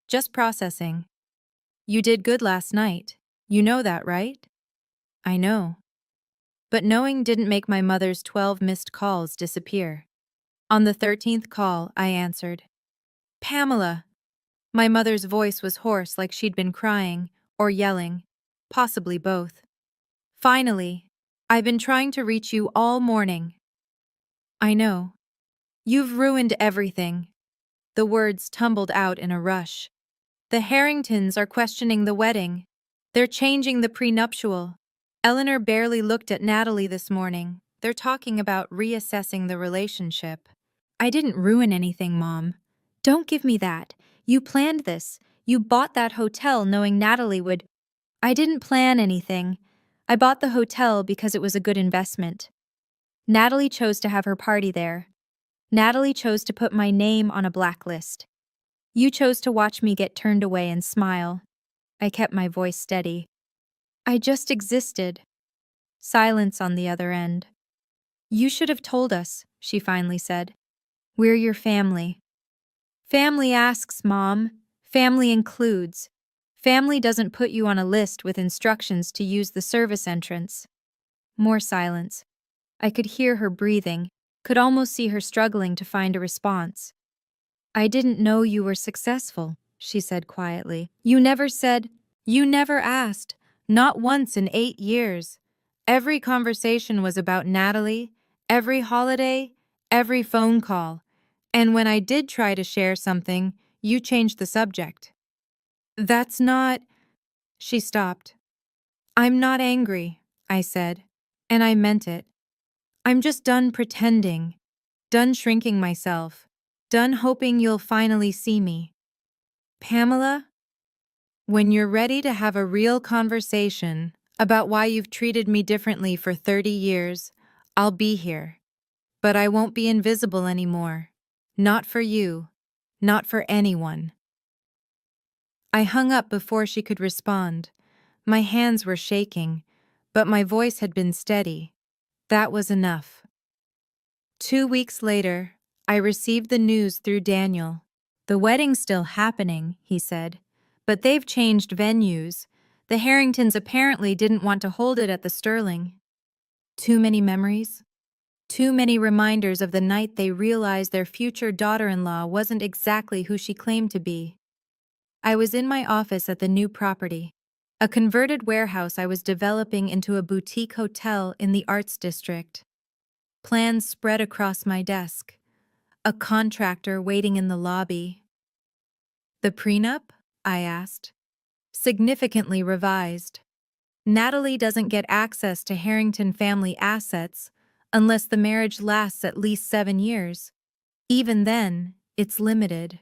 "Just processing." "You did good last night. You know that, right?" "I know." But knowing didn't make my mother's 12 missed calls disappear. On the 13th call, I answered. "Pamela." My mother's voice was hoarse, like she'd been crying or yelling, possibly both. "Finally. I've been trying to reach you all morning." "I know. You've ruined everything." The words tumbled out in a rush. "The Harringtons are questioning the wedding. They're changing the prenuptial. Eleanor barely looked at Natalie this morning. They're talking about reassessing the relationship." "I didn't ruin anything, Mom. Don't give me that. You planned this. You bought that hotel knowing Natalie would—" "I didn't plan anything. I bought the hotel because it was a good investment. Natalie chose to have her party there. Natalie chose to put my name on a blacklist. You chose to watch me get turned away and smile." I kept my voice steady. "I just existed." Silence on the other end. "You should have told us," she finally said. "We're your family." "Family asks, Mom. Family includes. Family doesn't put you on a list with instructions to use the service entrance." More silence. I could hear her breathing, could almost see her struggling to find a response. "I didn't know you were successful," she said quietly. "You never said, you never asked, not once in 8 years. Every conversation was about Natalie, every holiday, every phone call. And when I did try to share something, you changed the subject." "That's not—" She stopped. "I'm not angry," I said, and I meant it. "I'm just done pretending, done shrinking myself, done hoping you'll finally see me. Pamela, when you're ready to have a real conversation about why you've treated me differently for 30 years, I'll be here. But I won't be invisible anymore. Not for you. Not for anyone." I hung up before she could respond. My hands were shaking, but my voice had been steady. That was enough. 2 weeks later, I received the news through Daniel. The wedding's still happening, he said, but they've changed venues. The Harringtons apparently didn't want to hold it at the Sterling. Too many memories? Too many reminders of the night they realized their future daughter-in-law wasn't exactly who she claimed to be. I was in my office at the new property, a converted warehouse I was developing into a boutique hotel in the Arts District. Plans spread across my desk. A contractor waiting in the lobby. The prenup? I asked. Significantly revised. Natalie doesn't get access to Harrington family assets unless the marriage lasts at least 7 years. Even then, it's limited.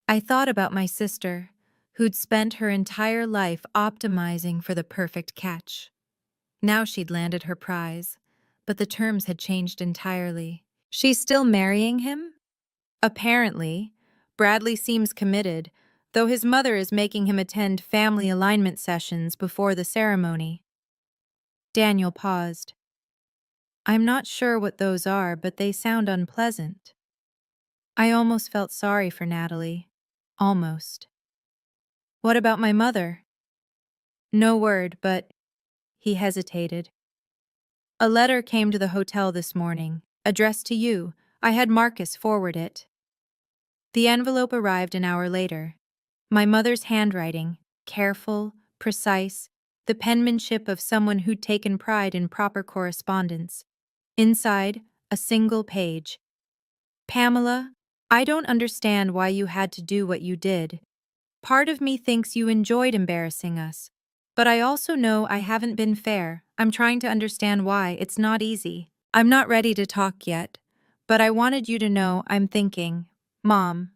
I thought about my sister, who'd spent her entire life optimizing for the perfect catch. Now she'd landed her prize, but the terms had changed entirely. She's still marrying him? Apparently. Bradley seems committed, though his mother is making him attend family alignment sessions before the ceremony. Daniel paused. I'm not sure what those are, but they sound unpleasant. I almost felt sorry for Natalie. Almost. What about my mother? No word, but he hesitated. A letter came to the hotel this morning, addressed to you. I had Marcus forward it. The envelope arrived an hour later. My mother's handwriting, careful, precise, the penmanship of someone who'd taken pride in proper correspondence. Inside, a single page. Pamela, I don't understand why you had to do what you did. Part of me thinks you enjoyed embarrassing us. But I also know I haven't been fair. I'm trying to understand why. It's not easy. I'm not ready to talk yet. But I wanted you to know I'm thinking, Mom.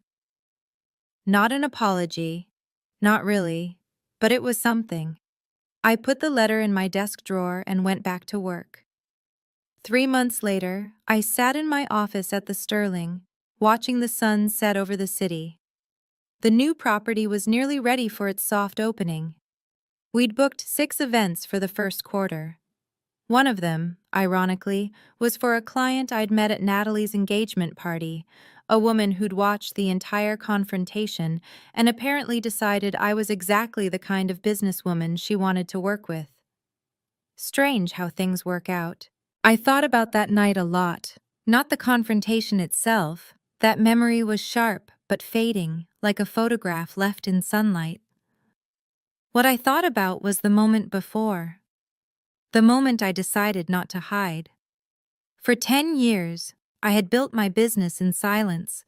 Not an apology. Not really. But it was something. I put the letter in my desk drawer and went back to work. 3 months later, I sat in my office at the Sterling, watching the sun set over the city. The new property was nearly ready for its soft opening. We'd booked 6 events for the first quarter. One of them, ironically, was for a client I'd met at Natalie's engagement party, a woman who'd watched the entire confrontation and apparently decided I was exactly the kind of businesswoman she wanted to work with. Strange how things work out. I thought about that night a lot. Not the confrontation itself. That memory was sharp but fading, like a photograph left in sunlight. What I thought about was the moment before. The moment I decided not to hide. For 10 years, I had built my business in silence.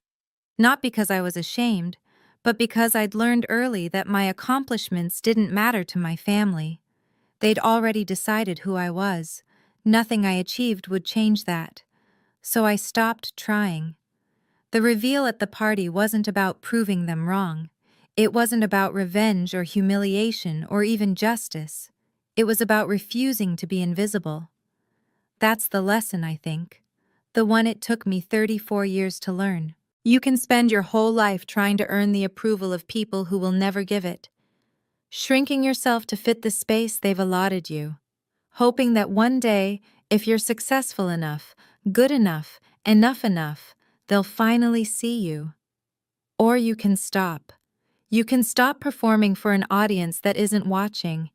Not because I was ashamed, but because I'd learned early that my accomplishments didn't matter to my family. They'd already decided who I was. Nothing I achieved would change that. So I stopped trying. The reveal at the party wasn't about proving them wrong. It wasn't about revenge or humiliation or even justice. It was about refusing to be invisible. That's the lesson, I think. The one it took me 34 years to learn. You can spend your whole life trying to earn the approval of people who will never give it. Shrinking yourself to fit the space they've allotted you. Hoping that one day, if you're successful enough, good enough, enough, they'll finally see you. Or you can stop. You can stop performing for an audience that isn't watching.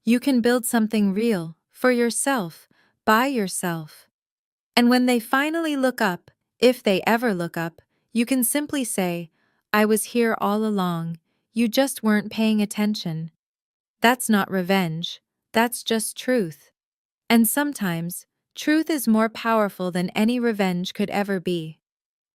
You can build something real, for yourself, by yourself. And when they finally look up, if they ever look up, you can simply say, I was here all along, you just weren't paying attention. That's not revenge, that's just truth. And sometimes, truth is more powerful than any revenge could ever be.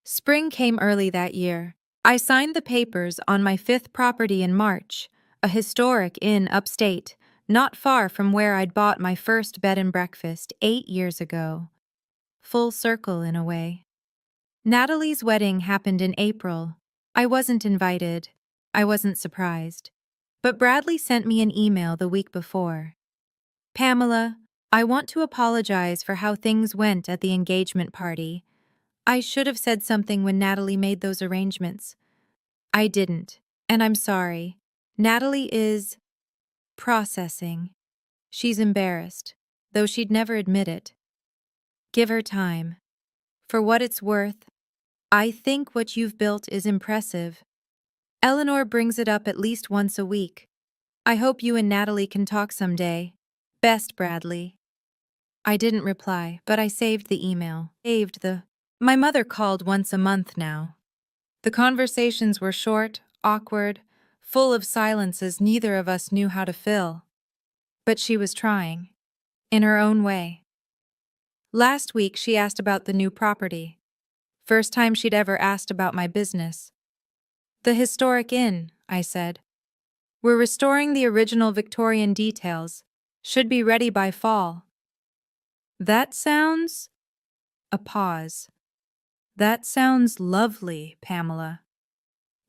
Spring came early that year. I signed the papers on my 5th property in March, a historic inn upstate, not far from where I'd bought my first bed and breakfast 8 years ago. Full circle in a way. Natalie's wedding happened in April. I wasn't invited. I wasn't surprised. But Bradley sent me an email the week before. Pamela, I want to apologize for how things went at the engagement party. I should have said something when Natalie made those arrangements. I didn't, and I'm sorry. Natalie is processing. She's embarrassed, though she'd never admit it. Give her time. For what it's worth, I think what you've built is impressive. Eleanor brings it up at least once a week. I hope you and Natalie can talk someday. Best, Bradley. I didn't reply, but I saved the email. My mother called once a month now. The conversations were short, awkward, full of silences neither of us knew how to fill. But she was trying. In her own way. Last week she asked about the new property. First time she'd ever asked about my business. The historic inn, I said. We're restoring the original Victorian details. Should be ready by fall. That sounds... A pause. That sounds lovely, Pamela.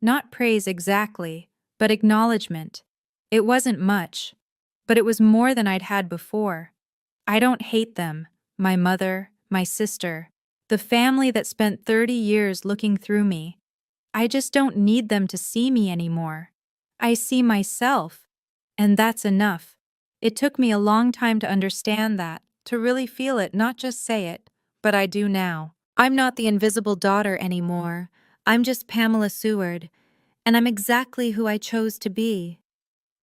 Not praise exactly, but acknowledgement. It wasn't much, but it was more than I'd had before. I don't hate them, my mother, my sister, the family that spent 30 years looking through me. I just don't need them to see me anymore. I see myself, and that's enough. It took me a long time to understand that, to really feel it, not just say it, but I do now. I'm not the invisible daughter anymore. I'm just Pamela Seward, and I'm exactly who I chose to be.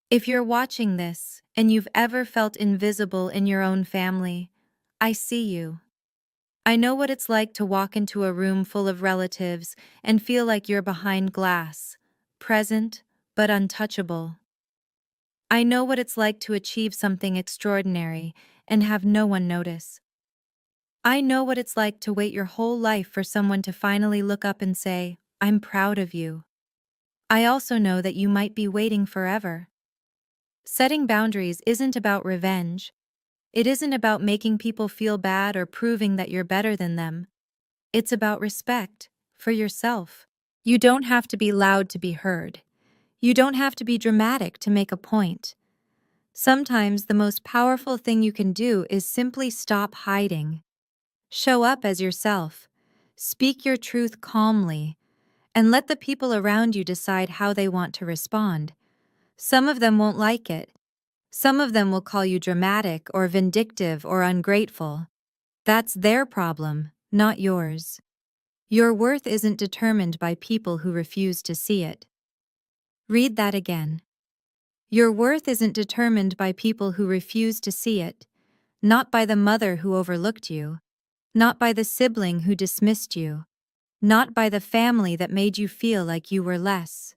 If you're watching this, and you've ever felt invisible in your own family, I see you. I know what it's like to walk into a room full of relatives and feel like you're behind glass, present but untouchable. I know what it's like to achieve something extraordinary and have no one notice. I know what it's like to wait your whole life for someone to finally look up and say, "I'm proud of you." I also know that you might be waiting forever. Setting boundaries isn't about revenge. It isn't about making people feel bad or proving that you're better than them. It's about respect for yourself. You don't have to be loud to be heard. You don't have to be dramatic to make a point. Sometimes the most powerful thing you can do is simply stop hiding. Show up as yourself. Speak your truth calmly, and let the people around you decide how they want to respond. Some of them won't like it. Some of them will call you dramatic or vindictive or ungrateful. That's their problem, not yours. Your worth isn't determined by people who refuse to see it. Read that again. Your worth isn't determined by people who refuse to see it, not by the mother who overlooked you, not by the sibling who dismissed you, not by the family that made you feel like you were less.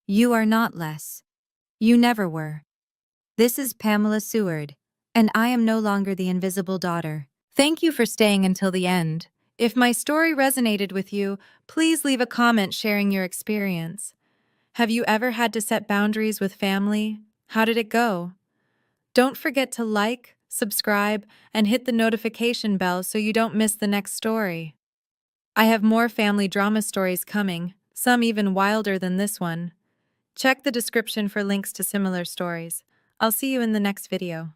You are not less. You never were. This is Pamela Seward, and I am no longer the invisible daughter. Thank you for staying until the end. If my story resonated with you, please leave a comment sharing your experience. Have you ever had to set boundaries with family? How did it go? Don't forget to like, subscribe, and hit the notification bell so you don't miss the next story. I have more family drama stories coming, some even wilder than this one. Check the description for links to similar stories. I'll see you in the next video.